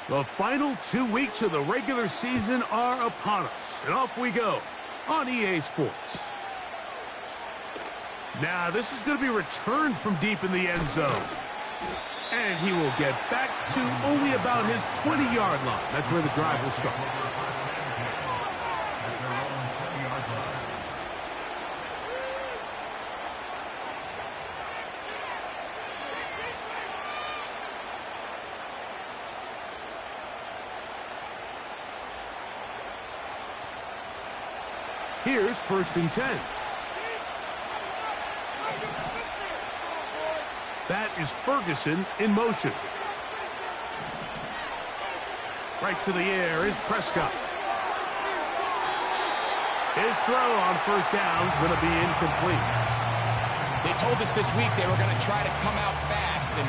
The final 2 weeks of the regular season are upon us, and off we go on EA Sports. Now, this is going to be returned from deep in the end zone. And he will get back to only about his 20-yard line. That's where the drive will start. Here's 1st and 10. That is Ferguson in motion. Right to the air is Prescott. His throw on 1st down is going to be incomplete. They told us this week they were going to try to come out fast, and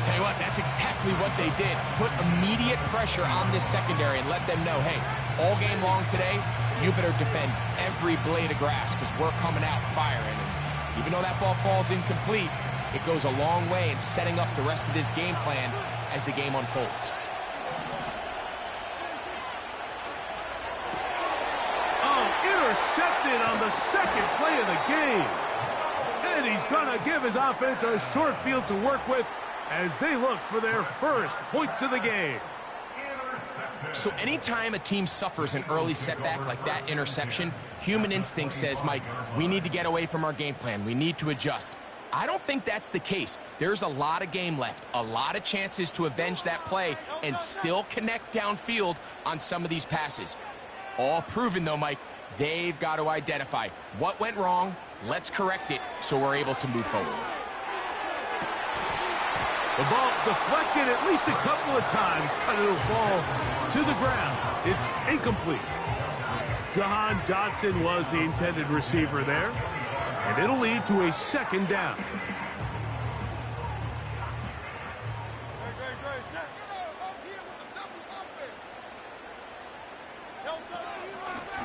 tell you what, that's exactly what they did. Put immediate pressure on this secondary and let them know, hey, all game long today, you better defend every blade of grass because we're coming out firing. And even though that ball falls incomplete, it goes a long way in setting up the rest of this game plan as the game unfolds. Oh, intercepted on the 2nd play of the game. And he's going to give his offense a short field to work with as they look for their 1st points of the game. So anytime a team suffers an early setback like that interception, human instinct says, Mike, we need to get away from our game plan. We need to adjust. I don't think that's the case. There's a lot of game left, a lot of chances to avenge that play and still connect downfield on some of these passes. All proven, though, Mike, they've got to identify what went wrong, let's correct it so we're able to move forward. The ball deflected at least a couple of times, but it'll fall to the ground. It's incomplete. Jahan Dotson was the intended receiver there. And it'll lead to a 2nd down.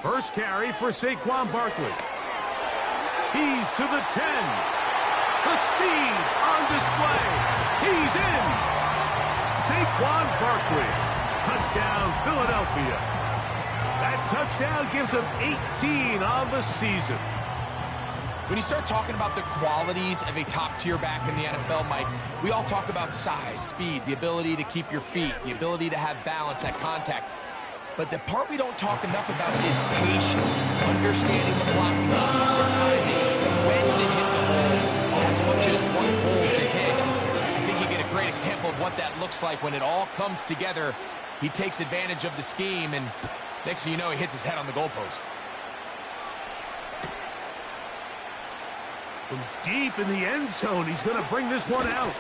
First carry for Saquon Barkley. He's to the 10. The speed on display. He's in. Saquon Barkley. Touchdown, Philadelphia. That touchdown gives him 18 on the season. When you start talking about the qualities of a top-tier back in the NFL, Mike, we all talk about size, speed, the ability to keep your feet, the ability to have balance at contact. But the part we don't talk enough about is patience, understanding the blocking scheme, the timing, when to hit the hole, as much as one hole to hit. I think you get a great example of what that looks like when it all comes together. He takes advantage of the scheme, and next thing you know, he hits his head on the goalpost. From deep in the end zone, he's going to bring this one out.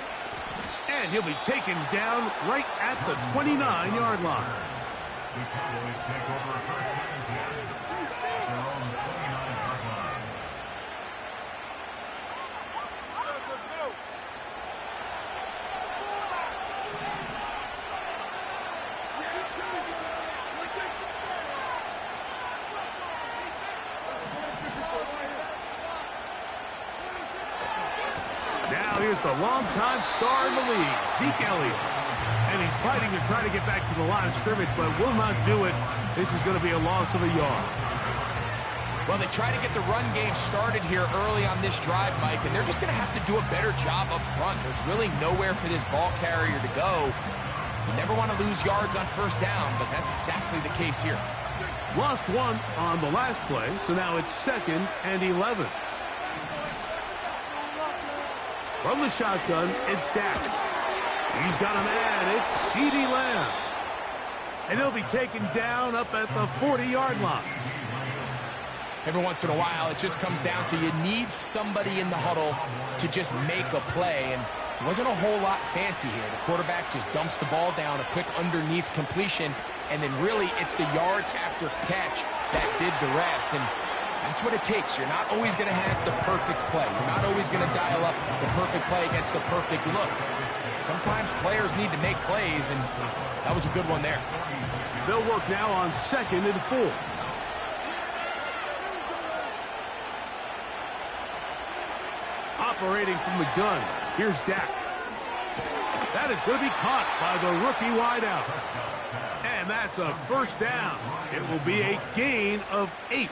And he'll be taken down right at the 29-yard line. The Cowboys take over a 1st and 10. Their own 29-yard line. Now here's the longtime star in the league, Zeke Elliott. And he's fighting to try to get back to the line of scrimmage, but will not do it. This is going to be a loss of a yard. Well, they try to get the run game started here early on this drive, Mike, and they're just going to have to do a better job up front. There's really nowhere for this ball carrier to go. You never want to lose yards on 1st down, but that's exactly the case here. Lost one on the last play, so now it's 2nd and 11. From the shotgun, it's Dak. He's got a man. It's CeeDee Lamb. And he'll be taken down up at the 40-yard line. Every once in a while, it just comes down to you need somebody in the huddle to just make a play. And it wasn't a whole lot fancy here. The quarterback just dumps the ball down, a quick underneath completion, and then really it's the yards after catch that did the rest. And that's what it takes. You're not always going to have the perfect play. You're not always going to dial up the perfect play against the perfect look. Sometimes players need to make plays, and that was a good one there. They'll work now on 2nd and 4. operating from the gun. Here's Dak. That is going to be caught by the rookie wideout. And that's a first down. It will be a gain of 8.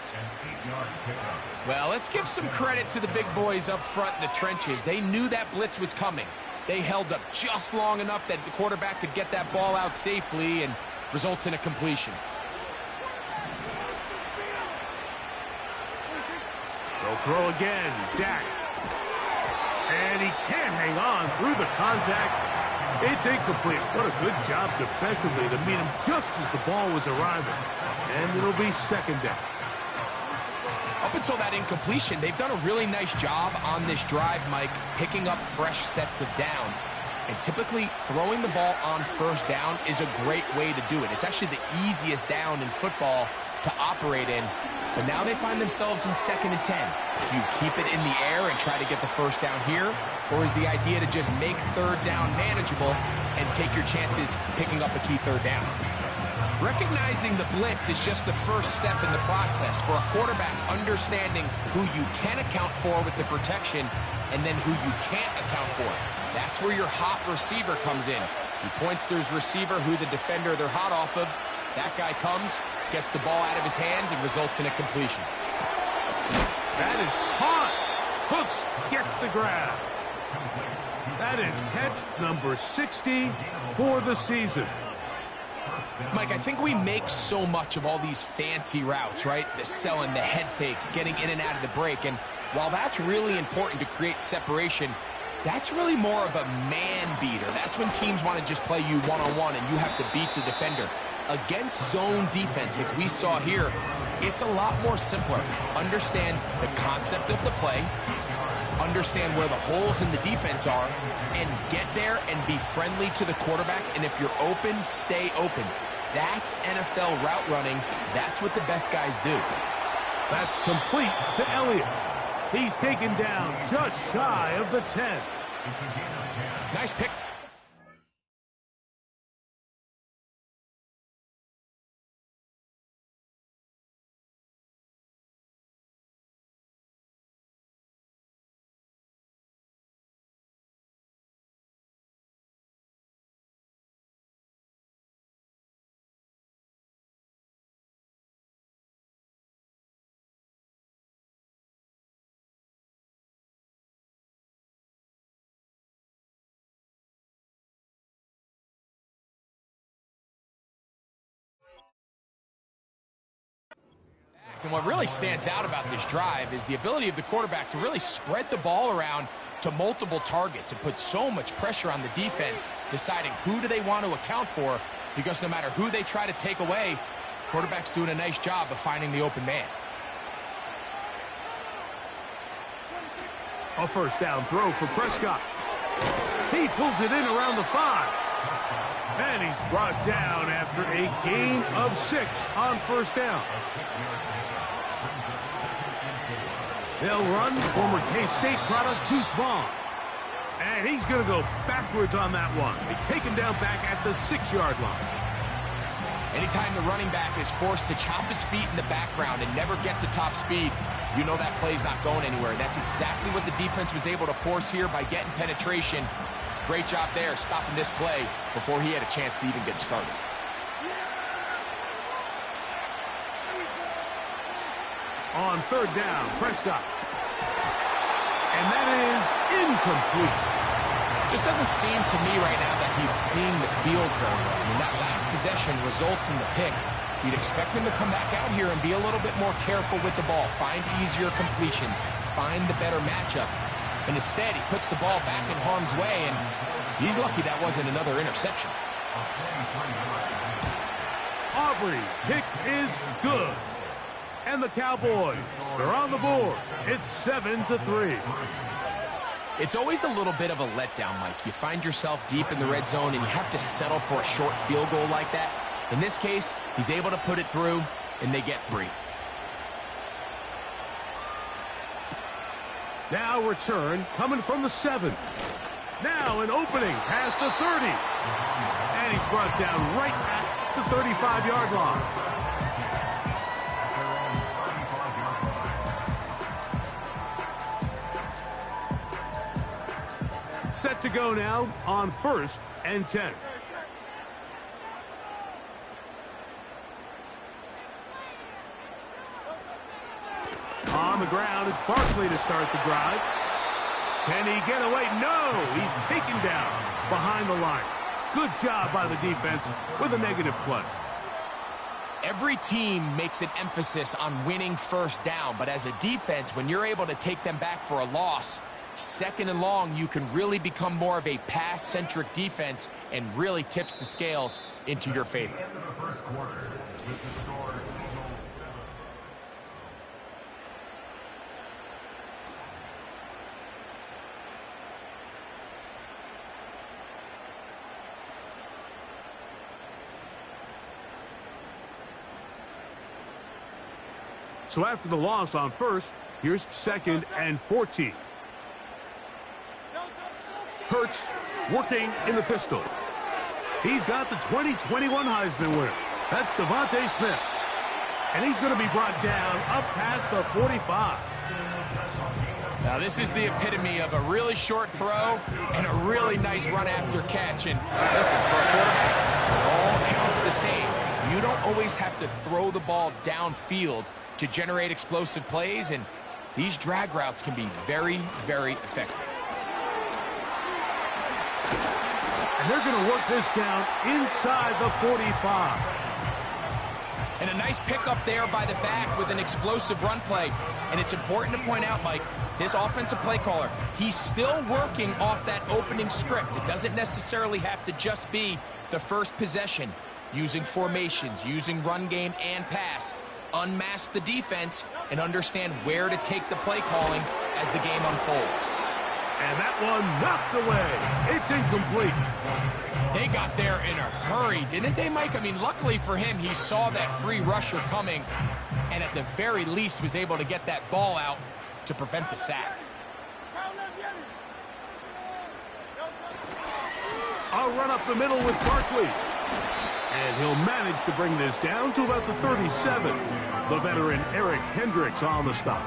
Well, let's give some credit to the big boys up front in the trenches. They knew that blitz was coming. They held up just long enough that the quarterback could get that ball out safely and results in a completion. They'll throw again. Dak. And he can't hang on through the contact. It's incomplete. What a good job defensively to meet him just as the ball was arriving. And it'll be second down. Up until that incompletion, they've done a really nice job on this drive, Mike, picking up fresh sets of downs. And typically, throwing the ball on first down is a great way to do it. It's actually the easiest down in football to operate in. But now they find themselves in 2nd and 10. Do you keep it in the air and try to get the first down here? Or is the idea to just make third down manageable and take your chances picking up a key third down? Recognizing the blitz is just the first step in the process for a quarterback understanding who you can account for with the protection and then who you can't account for. That's where your hot receiver comes in. He points to his receiver who the defender they're hot off of. That guy comes, gets the ball out of his hands, and results in a completion. That is caught. Hooks gets the grab. That is catch number 60 for the season. Mike, I think we make so much of all these fancy routes, right? The selling, the head fakes, getting in and out of the break. And while that's really important to create separation, that's really more of a man beater. That's when teams want to just play you one-on-one and you have to beat the defender. Against zone defense, like we saw here, it's a lot more simpler. Understand the concept of the play, understand where the holes in the defense are, and get there and be friendly to the quarterback. And if you're open, stay open. That's NFL route running. That's what the best guys do. That's complete to Elliott. He's taken down just shy of the 10. Nice pick. And what really stands out about this drive is the ability of the quarterback to really spread the ball around to multiple targets and put so much pressure on the defense, deciding who do they want to account for, because no matter who they try to take away, quarterback's doing a nice job of finding the open man. A first down throw for Prescott. He pulls it in around the 5. And he's brought down after a gain of 6 on first down. They'll run former K-State product Deuce Vaughn. And he's going to go backwards on that one. They take him down back at the 6-yard line. Anytime the running back is forced to chop his feet in the background and never get to top speed, you know that play's not going anywhere. That's exactly what the defense was able to force here by getting penetration. Great job there, stopping this play before he had a chance to even get started. On third down, Prescott. And that is incomplete. Just doesn't seem to me right now that he's seeing the field very well. I mean, that last possession results in the pick. You'd expect him to come back out here and be a little bit more careful with the ball, find easier completions, find the better matchup. And instead, he puts the ball back in harm's way, and he's lucky that wasn't another interception. Aubrey's kick is good. And the Cowboys are on the board. It's 7-3. It's always a little bit of a letdown, Mike. You find yourself deep in the red zone, and you have to settle for a short field goal like that. In this case, he's able to put it through, and they get 3. Now return coming from the 7. Now an opening past the 30. And he's brought down right at the 35-yard line. Set to go now on 1st and 10. On the ground, it's Barkley to start the drive. Can he get away? No! He's taken down behind the line. Good job by the defense with a negative play. Every team makes an emphasis on winning first down, but as a defense, when you're able to take them back for a loss, 2nd and long, you can really become more of a pass-centric defense and really tips the scales into your favor. So after the loss on 1st, here's 2nd and 14. Hurts working in the pistol. He's got the 2021 Heisman winner. That's Devontae Smith. And he's going to be brought down up past the 45. Now this is the epitome of a really short throw and a really nice run after catch. And listen, for a quarterback, it all counts the same. You don't always have to throw the ball downfield to generate explosive plays, and these drag routes can be very, very effective. And they're going to work this down inside the 45. And a nice pickup there by the back with an explosive run play. And it's important to point out, Mike, this offensive play caller, he's still working off that opening script. It doesn't necessarily have to just be the first possession. Using formations, using run game and pass. Unmask the defense and understand where to take the play calling as the game unfolds. And that one knocked away. It's incomplete. They got there in a hurry, didn't they, Mike? I mean, luckily for him, he saw that free rusher coming and at the very least was able to get that ball out to prevent the sack. I'll run up the middle with Barkley. And he'll manage to bring this down to about the 37. The veteran Eric Hendricks on the stop.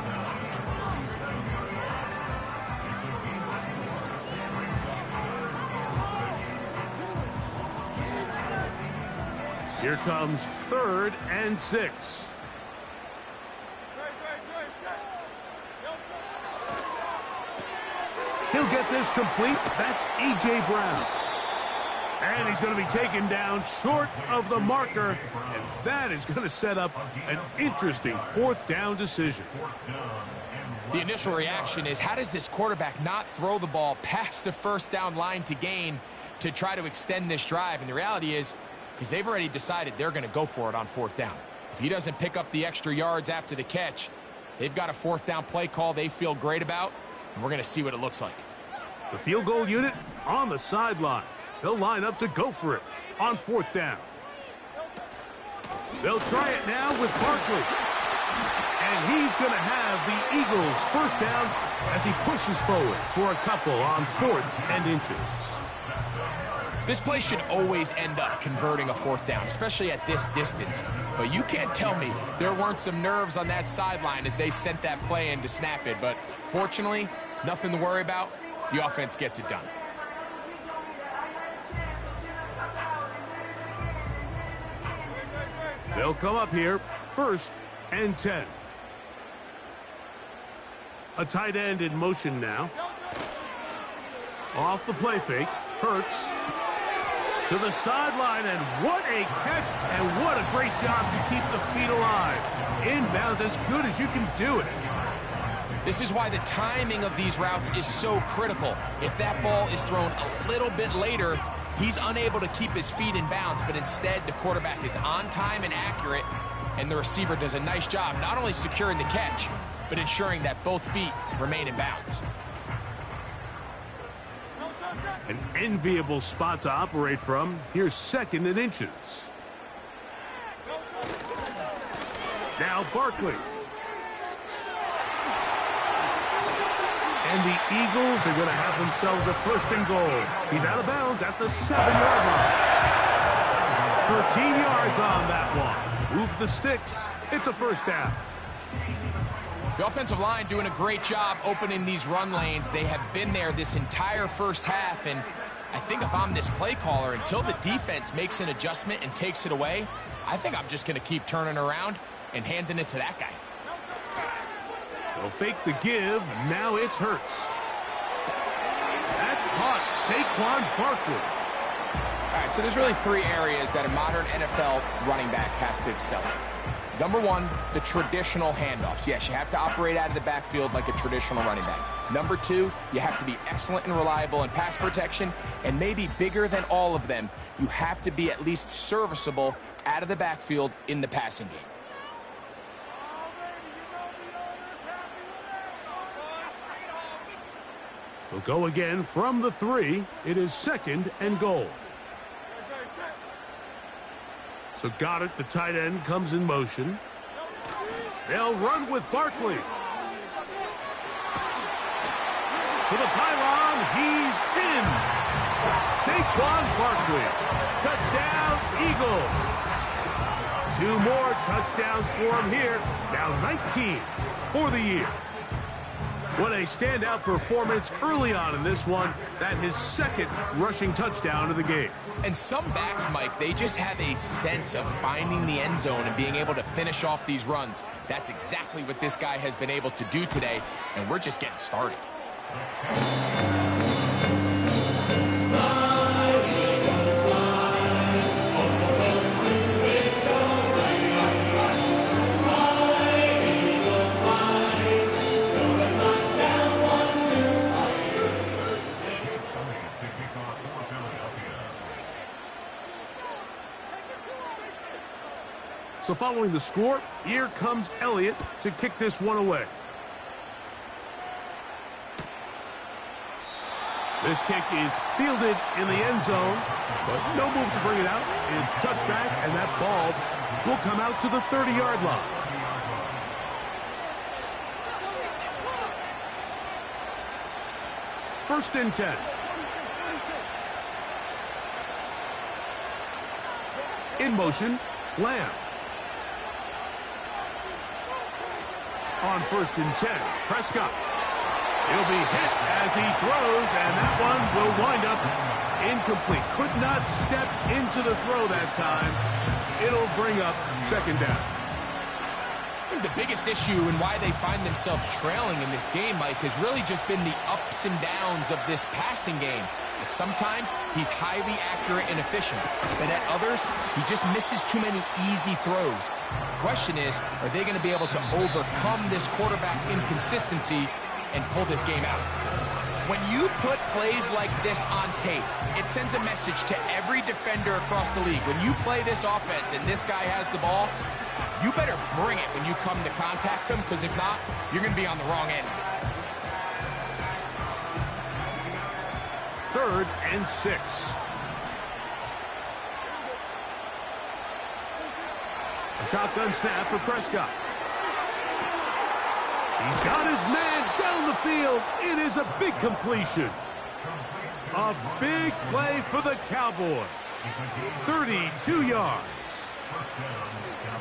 Here comes 3rd and 6. He'll get this complete. That's A.J. Brown. And he's going to be taken down short of the marker. And that is going to set up an interesting 4th down decision. The initial reaction is, how does this quarterback not throw the ball past the 1st down line to gain to try to extend this drive? And the reality is, because they've already decided they're going to go for it on 4th down. If he doesn't pick up the extra yards after the catch, they've got a 4th down play call they feel great about, and we're going to see what it looks like. The field goal unit on the sideline. They'll line up to go for it on 4th down. They'll try it now with Barkley. And he's going to have the Eagles 1st down as he pushes forward for a couple on 4th and inches. This play should always end up converting a 4th down, especially at this distance. But you can't tell me there weren't some nerves on that sideline as they sent that play in to snap it. But fortunately, nothing to worry about. The offense gets it done. They'll come up here, 1st and 10. A tight end in motion now. Off the play fake, Hurts to the sideline, and what a catch, and what a great job to keep the feet alive. Inbounds as good as you can do it. This is why the timing of these routes is so critical. If that ball is thrown a little bit later, he's unable to keep his feet in bounds, but instead the quarterback is on time and accurate, and the receiver does a nice job not only securing the catch, but ensuring that both feet remain in bounds. An enviable spot to operate from. Here's 2nd and inches. Now Barkley. And the Eagles are going to have themselves a 1st and goal. He's out of bounds at the 7-yard line. 13 yards on that one. Move the sticks. It's a 1st down. The offensive line doing a great job opening these run lanes. They have been there this entire first half, and I think if I'm this play caller, until the defense makes an adjustment and takes it away, I think I'm just going to keep turning around and handing it to that guy. They'll fake the give. Now it's Hurts. That's caught. Saquon Barkley. All right, so there's really three areas that a modern NFL running back has to excel in. Number one, the traditional handoffs. Yes, you have to operate out of the backfield like a traditional running back. Number two, you have to be excellent and reliable in pass protection. And maybe bigger than all of them, you have to be at least serviceable out of the backfield in the passing game. We'll go again from the 3. It is 2nd and goal. So got it. The tight end comes in motion. They'll run with Barkley. To the pylon. He's in. Saquon Barkley. Touchdown, Eagles. 2 more touchdowns for him here. Now 19 for the year. What a standout performance early on in this one. That his 2nd rushing touchdown of the game. And some backs, Mike, they just have a sense of finding the end zone and being able to finish off these runs. That's exactly what this guy has been able to do today, and we're just getting started. So following the score, here comes Elliott to kick this one away. This kick is fielded in the end zone, but no move to bring it out. It's touchback, and that ball will come out to the 30-yard line. First and 10. In motion, LYM. On 1st and 10, Prescott. He'll be hit as he throws, and that one will wind up incomplete. Could not step into the throw that time. It'll bring up 2nd down. I think the biggest issue and why they find themselves trailing in this game, Mike, has really just been the ups and downs of this passing game. And sometimes he's highly accurate and efficient, but at others, he just misses too many easy throws. The question is, are they going to be able to overcome this quarterback inconsistency and pull this game out? When you put plays like this on tape, it sends a message to every defender across the league. When you play this offense and this guy has the ball, you better bring it when you come to contact him, because if not, you're going to be on the wrong end. 3rd and 6. A shotgun snap for Prescott. He's got his man down the field. It is a big completion. A big play for the Cowboys. 32 yards.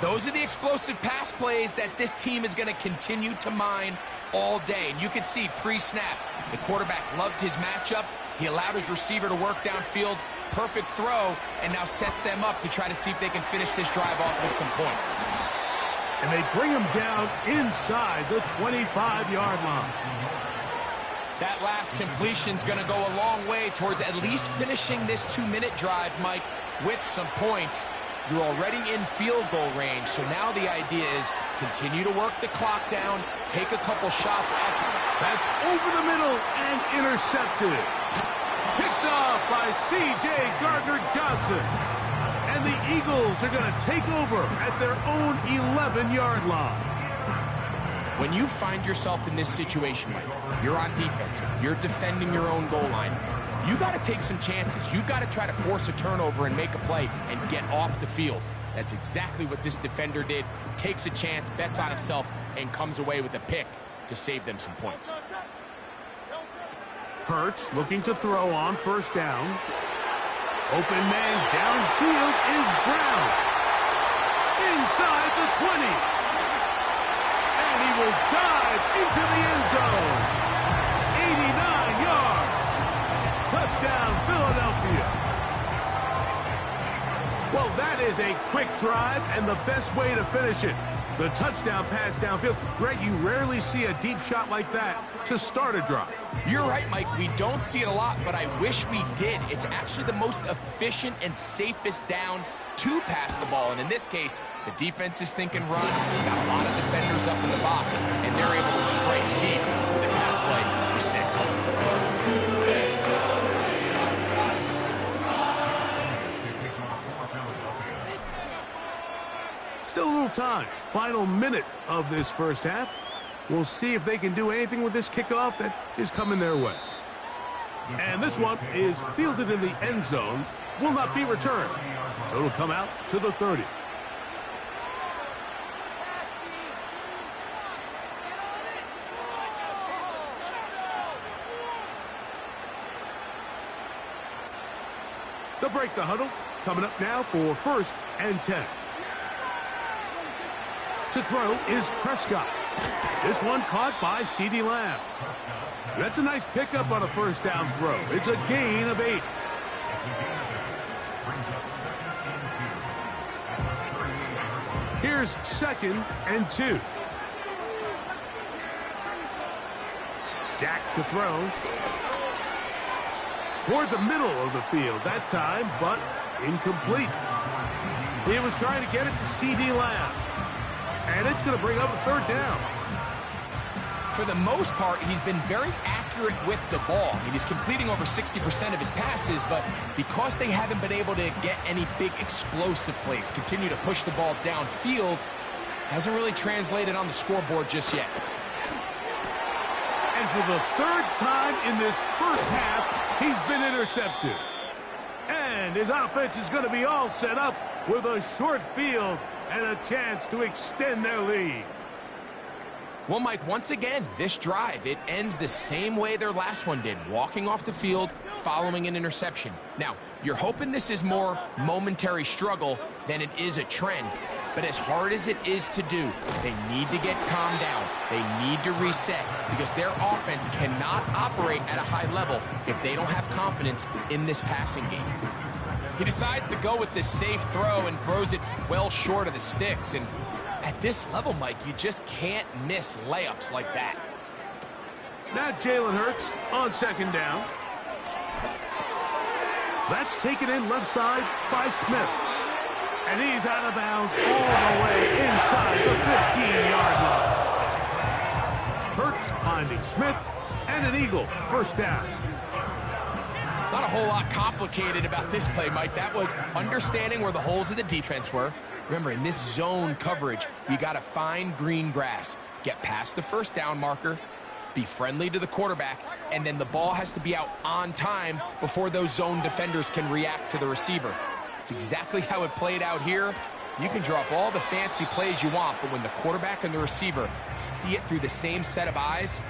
Those are the explosive pass plays that this team is going to continue to mine all day. And you can see pre-snap, the quarterback loved his matchup. He allowed his receiver to work downfield. Perfect throw, and now sets them up to try to see if they can finish this drive off with some points. And they bring him down inside the 25-yard line. That last completion's going to go a long way towards at least finishing this 2-minute drive, Mike, with some points. You're already in field goal range, so now the idea is continue to work the clock down, take a couple shots at them. That's over the middle and intercepted. Picked off by C.J. Gardner-Johnson. And the Eagles are going to take over at their own 11-yard line. When you find yourself in this situation, Mike, you're on defense, you're defending your own goal line, you got to take some chances. You've got to try to force a turnover and make a play and get off the field. That's exactly what this defender did. Takes a chance, bets on himself, and comes away with a pick to save them some points. Hurts looking to throw on 1st down. Open man downfield is Brown. Inside the 20. And he will dive into the end zone. 89 yards. Touchdown, Philadelphia. Well, that is a quick drive and the best way to finish it. The touchdown pass downfield. Greg, you rarely see a deep shot like that to start a drive. You're right, Mike. We don't see it a lot, but I wish we did. It's actually the most efficient and safest down to pass the ball. And in this case, the defense is thinking run. Got a lot of defenders up in the box, and they're able to strike deep with a pass play for 6. Still a little time. Final minute of this first half. We'll see if they can do anything with this kickoff that is coming their way. And this one is fielded in the end zone. Will not be returned. So it'll come out to the 30. They'll break the huddle. Coming up now for 1st and 10. To throw is Prescott. This one caught by CeeDee Lamb. That's a nice pickup on a first down throw. It's a gain of 8. Here's 2nd and 2. Dak to throw. Toward the middle of the field that time, but incomplete. He was trying to get it to CeeDee Lamb. And it's going to bring up a 3rd down. For the most part, he's been very accurate with the ball. I mean, he's completing over 60% of his passes, but because they haven't been able to get any big explosive plays, continue to push the ball downfield, hasn't really translated on the scoreboard just yet. And for the 3rd time in this first half, he's been intercepted. And his offense is going to be all set up with a short field and a chance to extend their lead. Well, Mike, once again, this drive, it ends the same way their last one did, walking off the field, following an interception. Now, you're hoping this is more momentary struggle than it is a trend, but as hard as it is to do, they need to get calmed down. They need to reset because their offense cannot operate at a high level if they don't have confidence in this passing game. He decides to go with this safe throw and throws it well short of the sticks. And at this level, Mike, you just can't miss layups like that. Now Jalen Hurts on 2nd down. That's taken in left side by Smith. And he's out of bounds all the way inside the 15-yard line. Hurts finding Smith and an Eagle. 1st down. Not a whole lot complicated about this play, Mike. That was understanding where the holes of the defense were. Remember, in this zone coverage, you got to find green grass, get past the 1st down marker, be friendly to the quarterback, and then the ball has to be out on time before those zone defenders can react to the receiver. It's exactly how it played out here. You can draw up all the fancy plays you want, but when the quarterback and the receiver see it through the same set of eyes,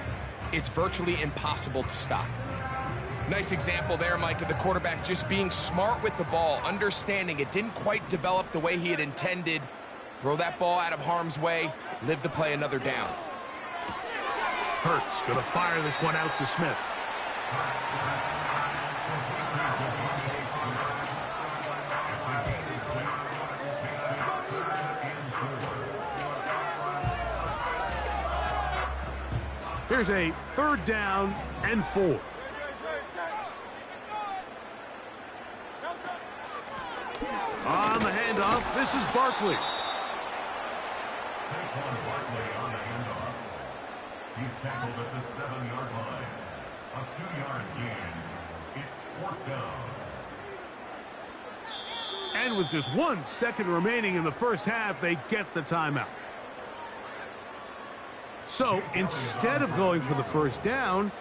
it's virtually impossible to stop. Nice example there, Mike, of the quarterback just being smart with the ball, understanding it didn't quite develop the way he had intended. Throw that ball out of harm's way, live to play another down. Hurts going to fire this one out to Smith. Here's a 3rd down and 4. On the handoff, this is Barkley. On the handoff. He's tackled at the 7-yard line. A 2-yard gain. It's 4th down. And with just 1 second remaining in the first half, they get the timeout. So instead of going for the 1st down,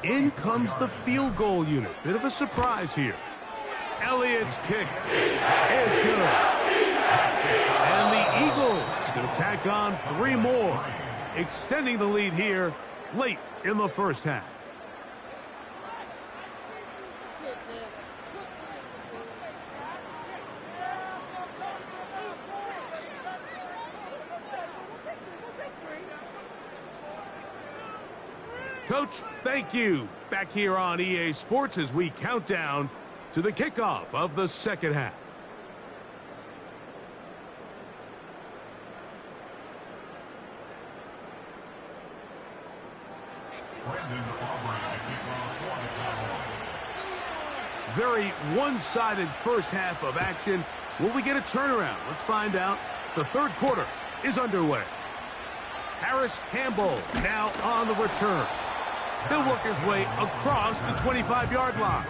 in comes the field goal unit. Bit of a surprise here. Elliott's kick is good. And the Eagles going to tack on 3 more, extending the lead here late in the first half. Coach, thank you. Back here on EA Sports as we count down to the kickoff of the second half. Very one-sided first half of action. Will we get a turnaround? Let's find out. The third quarter is underway. Harris Campbell now on the return. He'll work his way across the 25-yard line.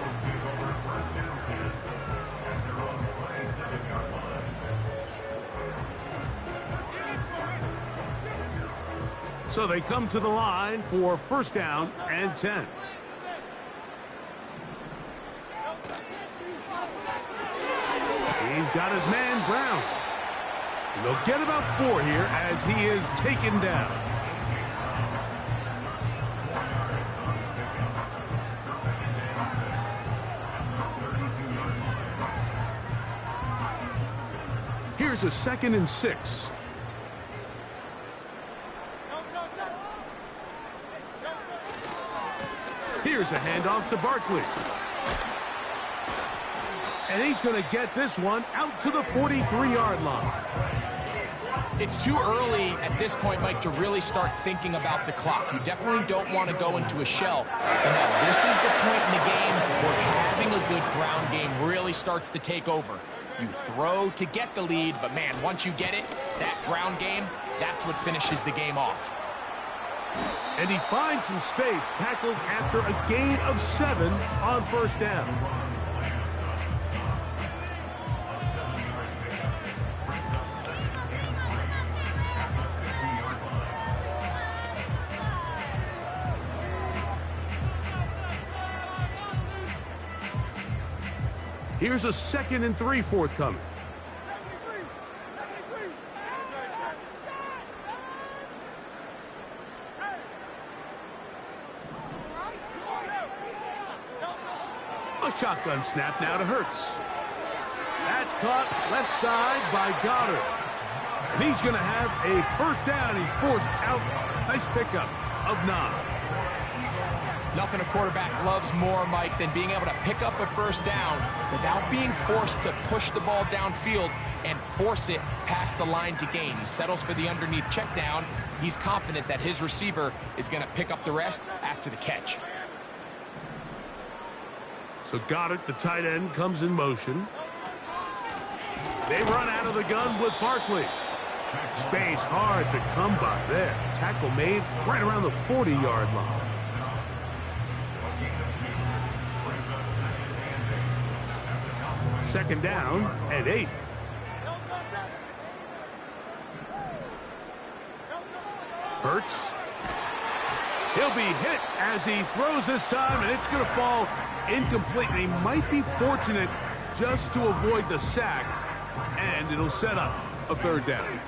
So they come to the line for first down and 10. He's got his man Brown. And they'll get about 4 here as he is taken down. Here's a 2nd and 6. Here's a handoff to Barkley. And he's going to get this one out to the 43-yard line. It's too early at this point, Mike, to really start thinking about the clock. You definitely don't want to go into a shell. And now this is the point in the game where having a good ground game really starts to take over. You throw to get the lead, but man, once you get it, that ground game, that's what finishes the game off. And he finds some space, tackled after a gain of 7 on first down. Here's a 2nd and 3 forthcoming. A shotgun snap now to Hurts. That's caught left side by Goddard. And he's going to have a first down. He's forced out. Nice pickup of 9. Nothing a quarterback loves more, Mike, than being able to pick up a first down without being forced to push the ball downfield and force it past the line to gain. He settles for the underneath check down. He's confident that his receiver is going to pick up the rest after the catch. So Goddard, the tight end, comes in motion. They run out of the gun with Barkley. Space hard to come by there. Tackle made right around the 40-yard line. Second down and 8. Hurts. He'll be hit as he throws this time, and it's going to fall incomplete. And he might be fortunate just to avoid the sack, and it'll set up a third down.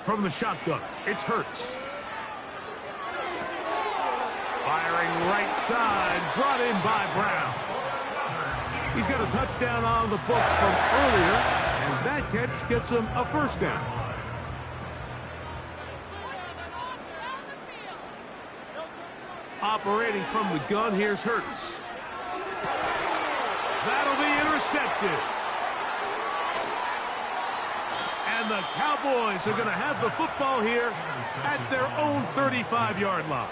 From the shotgun, it's Hurts. Firing right side, brought in by Brown. He's got a touchdown on the books from earlier, and that catch gets him a first down. Operating from the gun, here's Hurts. That'll be intercepted. And the Cowboys are going to have the football here at their own 35-yard line.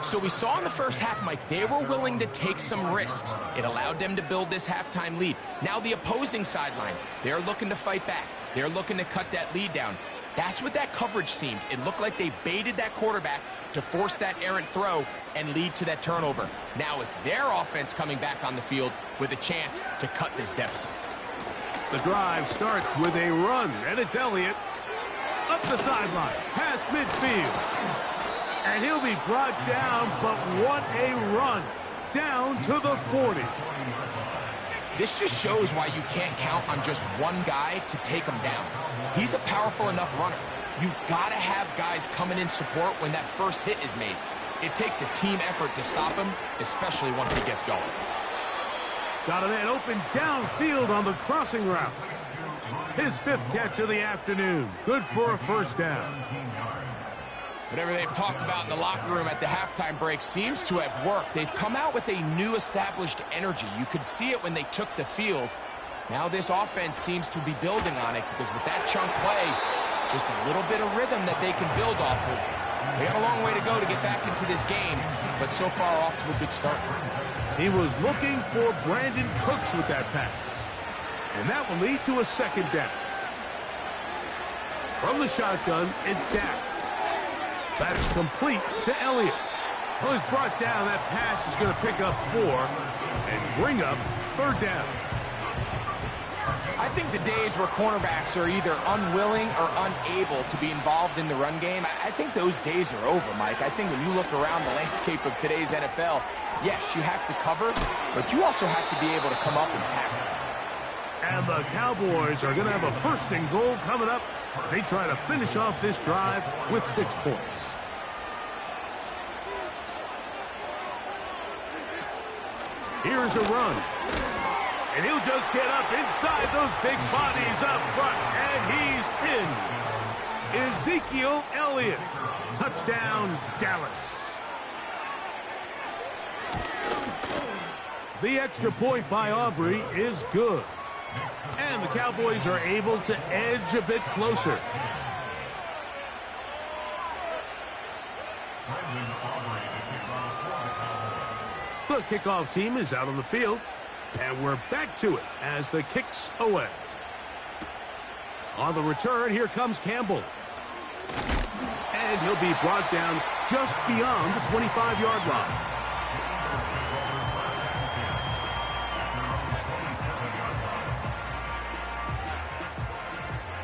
So we saw in the first half, Mike, they were willing to take some risks. It allowed them to build this halftime lead. Now the opposing sideline, they're looking to fight back. They're looking to cut that lead down. That's what that coverage seemed. It looked like they baited that quarterback to force that errant throw and lead to that turnover. Now it's their offense coming back on the field with a chance to cut this deficit. The drive starts with a run, and it's Elliott up the sideline, past midfield. And he'll be brought down, but what a run. Down to the 40. This just shows why you can't count on just one guy to take him down. He's a powerful enough runner. You got to have guys coming in support when that first hit is made. It takes a team effort to stop him, especially once he gets going. Got a man open downfield on the crossing route. His 5th catch of the afternoon. Good for a first down. Whatever they've talked about in the locker room at the halftime break seems to have worked. They've come out with a new established energy. You could see it when they took the field. Now this offense seems to be building on it because with that chunk play, just a little bit of rhythm that they can build off of. They got a long way to go to get back into this game, but so far off to a good start. He was looking for Brandon Cooks with that pass. And that will lead to a second down. From the shotgun, it's Dak. That's complete to Elliott. Well, he's brought down. That pass is going to pick up 4 and bring up third down. I think the days where cornerbacks are either unwilling or unable to be involved in the run game, I think those days are over, Mike. I think when you look around the landscape of today's NFL, yes, you have to cover, but you also have to be able to come up and tackle. And the Cowboys are going to have a first and goal coming up. They try to finish off this drive with 6 points. Here's a run. And he'll just get up inside those big bodies up front. And he's in. Ezekiel Elliott. Touchdown, Dallas. The extra point by Aubrey is good. And the Cowboys are able to edge a bit closer. The kickoff team is out on the field. And we're back to it as the kick's away. On the return, here comes Campbell. And he'll be brought down just beyond the 25-yard line.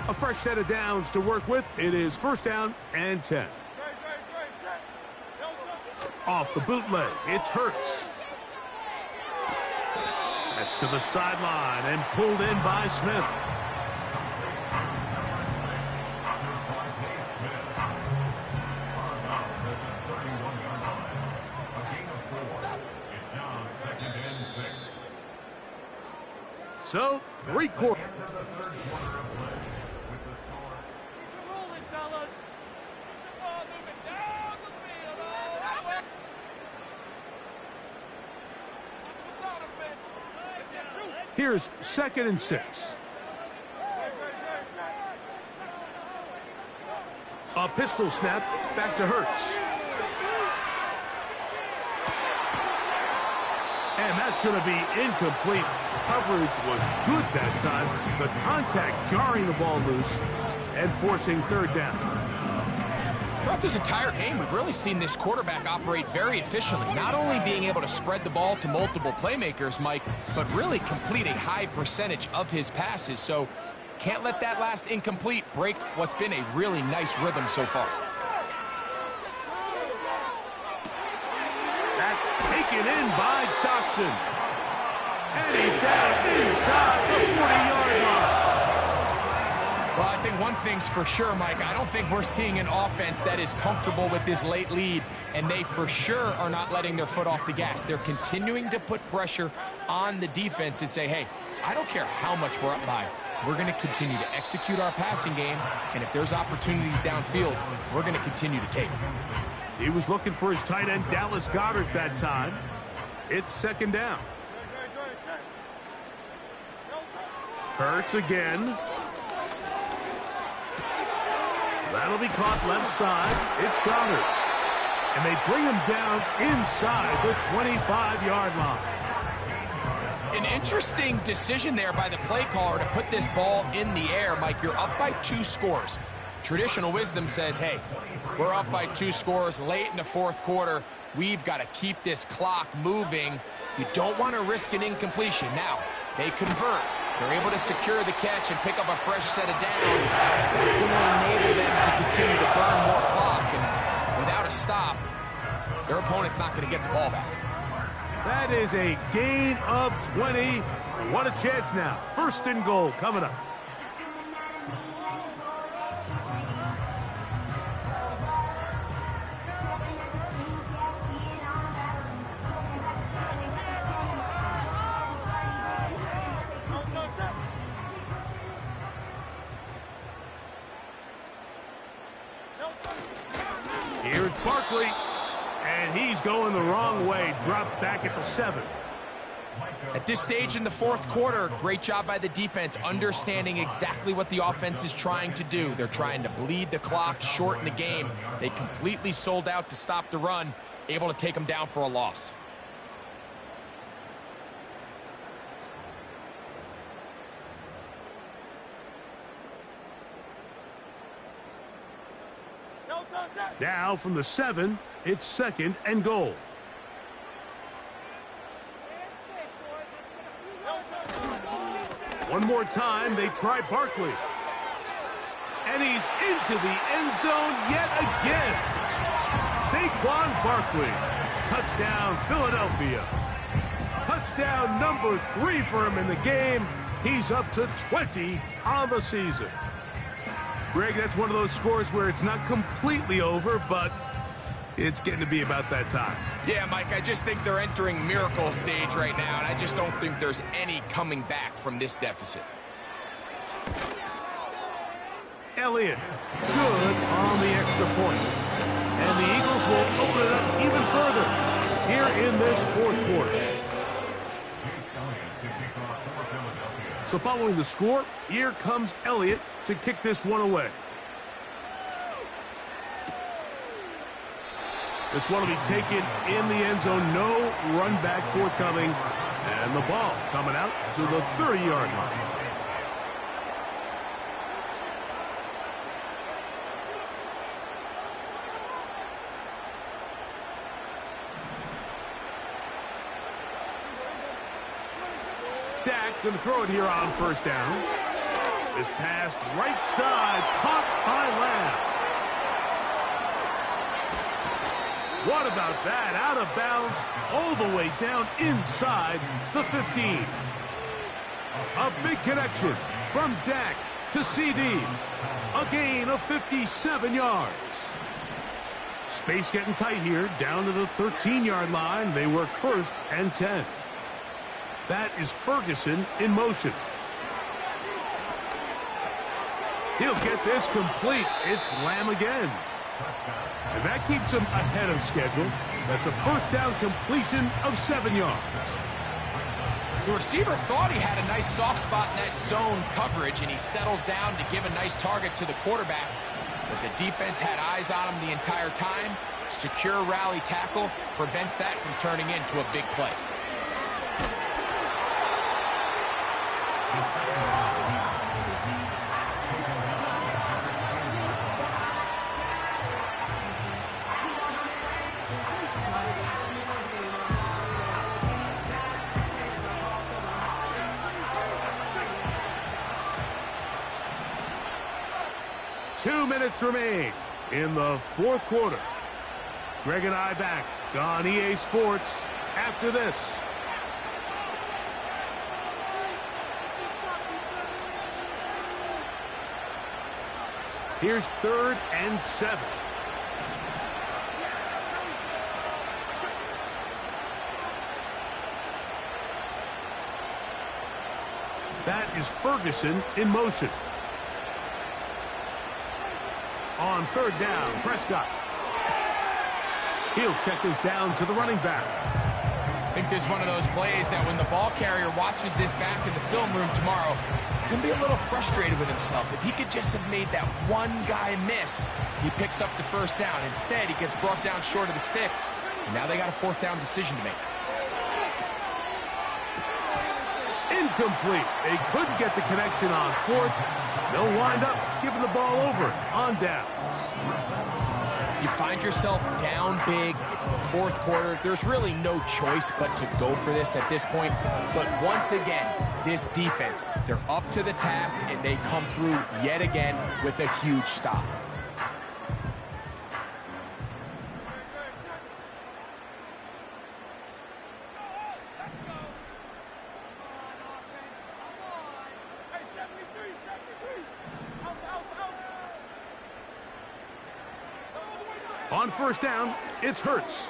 A fresh set of downs to work with. It is first down and 10. Off the bootleg, it's Hurts. That's to the sideline and pulled in by Smith. So, 3 quarters. Here's 2nd and 6. A pistol snap back to Hurts. And that's going to be incomplete. Coverage was good that time. The contact jarring the ball loose and forcing third down. Throughout this entire game, we've really seen this quarterback operate very efficiently, not only being able to spread the ball to multiple playmakers, Mike, but really complete a high percentage of his passes. So can't let that last incomplete break what's been a really nice rhythm so far. That's taken in by Dotson. And he's down inside the 40-yard line. Well, I think one thing's for sure, Mike. I don't think we're seeing an offense that is comfortable with this late lead, and they for sure are not letting their foot off the gas. They're continuing to put pressure on the defense and say, hey, I don't care how much we're up by. We're going to continue to execute our passing game, and if there's opportunities downfield, we're going to continue to take them. He was looking for his tight end, Dallas Goedert, that time. It's 2nd down. Hurts again. That'll be caught left side. It's Goddard. And they bring him down inside the 25-yard line. An interesting decision there by the play caller to put this ball in the air. Mike, you're up by 2 scores. Traditional wisdom says, hey, we're up by 2 scores late in the 4th quarter. We've got to keep this clock moving. You don't want to risk an incompletion. Now, they convert. They're able to secure the catch and pick up a fresh set of downs. That's going to enable them to continue to burn more clock. And without a stop, their opponent's not going to get the ball back. That is a gain of 20. What a chance now. 1st and goal coming up. Barkley, and he's going the wrong way. Dropped back at the 7. At this stage in the fourth quarter, great job by the defense, understanding exactly what the offense is trying to do. They're trying to bleed the clock, shorten the game. They completely sold out to stop the run, able to take them down for a loss. Now from the 7, it's 2nd and goal. One more time, they try Barkley. And he's into the end zone yet again. Saquon Barkley. Touchdown, Philadelphia. Touchdown number 3 for him in the game. He's up to 20 on the season. Greg, that's one of those scores where it's not completely over, but it's getting to be about that time. Yeah, Mike, I just think they're entering miracle stage right now, and I just don't think there's any coming back from this deficit. Elliott, good on the extra point. And the Eagles will open it up even further here in this fourth quarter. So following the score, here comes Elliott to kick this one away. This one will be taken in the end zone. No run back forthcoming. And the ball coming out to the 30-yard line. Dak going to throw it here on first down. This pass right side, caught by Lamb. What about that? Out of bounds, all the way down inside the 15. A big connection from Dak to CD. A gain of 57 yards. Space getting tight here, down to the 13-yard line. They work 1st and 10. That is Ferguson in motion. He'll get this complete. It's Lamb again. And that keeps him ahead of schedule. That's a first down completion of 7 yards. The receiver thought he had a nice soft spot in that zone coverage, and he settles down to give a nice target to the quarterback. But the defense had eyes on him the entire time. Secure rally tackle prevents that from turning into a big play. Two minutes remain in the fourth quarter. Greg and I back on EA Sports after this. Here's 3rd and 7. That is Ferguson in motion. On 3rd down, Prescott. He'll check this down to the running back. I think there's one of those plays that when the ball carrier watches this back in the film room tomorrow, he's going to be a little frustrated with himself. If he could just have made that one guy miss, he picks up the first down. Instead, he gets brought down short of the sticks. And now they got a 4th down decision to make. Incomplete. They couldn't get the connection on 4th. They'll wind up giving the ball over on downs. You find yourself down big. It's the fourth quarter. There's really no choice but to go for this at this point. But once again, this defense, they're up to the task, and they come through yet again with a huge stop. On 1st down, it's Hurts.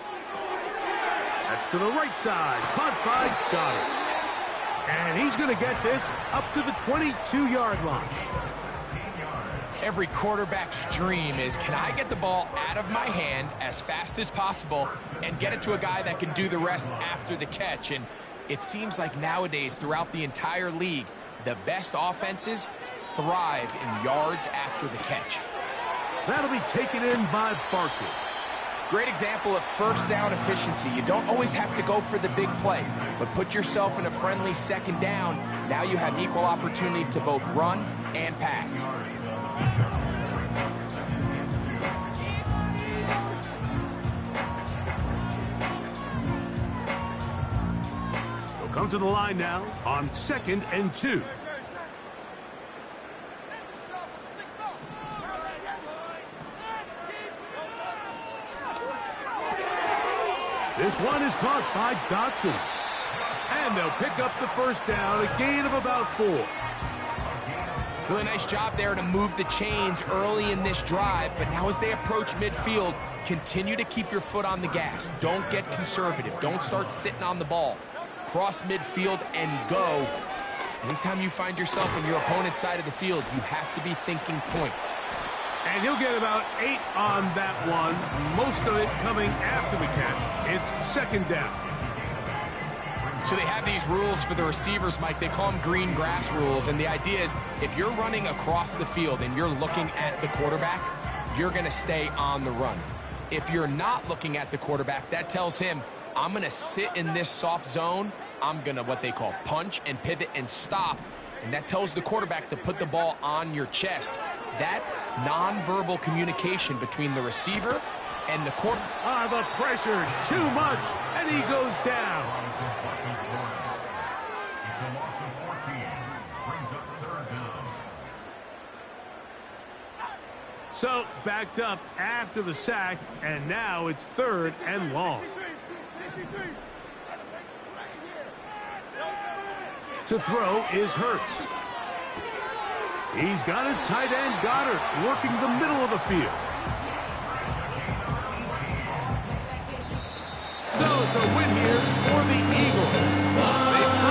That's to the right side, caught by Goddard. And he's going to get this up to the 22-yard line. Every quarterback's dream is, can I get the ball out of my hand as fast as possible and get it to a guy that can do the rest after the catch? And it seems like nowadays, throughout the entire league, the best offenses thrive in yards after the catch. That'll be taken in by Barkley. Great example of first down efficiency. You don't always have to go for the big play, but put yourself in a friendly second down. Now you have equal opportunity to both run and pass. He'll come to the line now on 2nd and 2. This one is caught by Dotson. And they'll pick up the first down, a gain of about 4. Really nice job there to move the chains early in this drive, but now as they approach midfield, continue to keep your foot on the gas. Don't get conservative. Don't start sitting on the ball. Cross midfield and go. Anytime you find yourself on your opponent's side of the field, you have to be thinking points. And he'll get about 8 on that one, most of it coming after the catch. It's 2nd down. So they have these rules for the receivers, Mike. They call them green grass rules, and the idea is if you're running across the field and you're looking at the quarterback, you're going to stay on the run. If you're not looking at the quarterback, that tells him, I'm going to sit in this soft zone. I'm going to what they call punch and pivot and stop, and that tells the quarterback to put the ball on your chest. That nonverbal communication between the receiver and the quarterback. The pressure, too much, and he goes down. It's a loss of 14. Brings up 3rd down. So backed up after the sack, and now it's 3rd and long. To throw is Hurts. He's got his tight end, Goddard, working the middle of the field. So it's a win here